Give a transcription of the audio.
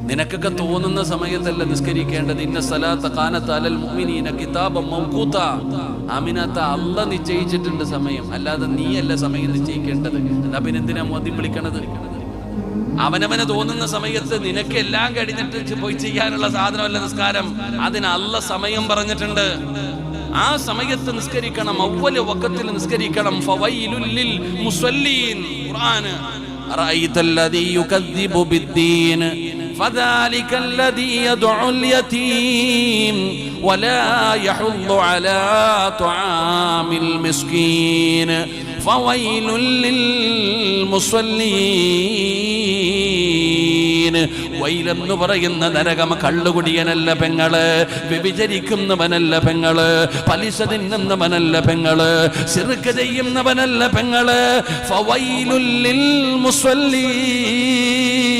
നിനക്കൊക്കെ തോന്നുന്ന സമയത്തല്ല നിസ്കരിക്കേണ്ടത്. ഇന്ന സലാത്ത കാനത്ത് അലൽ മുഅ്മിനീന കിതാബൻ മൗഖൂത. ആമിനാത്ത അല്ലാഹ് നിശ്ചയിച്ചിട്ടുണ്ട് സമയം, അല്ലാതെ നീയല്ല സമയം നിശ്ചയിക്കേണ്ടത്. എന്നാ പിന്നെ എന്തിനാ മുഅദ്ദിൻ വിളിക്കണത്? അവനവന് തോന്നുന്ന സമയത്ത് നിനക്ക് എല്ലാം കഴിഞ്ഞിട്ട് പോയി ചെയ്യാനുള്ള സാധനമല്ല നിസ്കാരം. അതിന് അല്ലാഹ് സമയം പറഞ്ഞിട്ടുണ്ട്. ആ സമയത്ത് നിസ്കരിക്കണം, അവ്വല് വഖത്തിൽ നിസ്കരിക്കണം. ഫവൈലുൽ ലിൽ മുസല്ലീൻ. ഖുർആന് അറഅയ്തല്ലദീ യുകദ്ദിബു ബിദ്ദീൻ فذلك الذي يدعو اليتيم ولا يحض على طعام المسكين فويل للمصلين. വൈലെന്ന് പറയുന്ന നരകം കള്ളുകുടിയനല്ല പെങ്ങള്, വ്യഭിചരിക്കുന്നവനല്ല പെങ്ങള്, പലിശ തിന്നുന്നവനല്ല പെങ്ങള്, ശിർക്ക് ചെയ്യുന്നവനല്ല പെങ്ങള്. ഫവൈലുൽ ലിൽ മുസല്ലീൻ.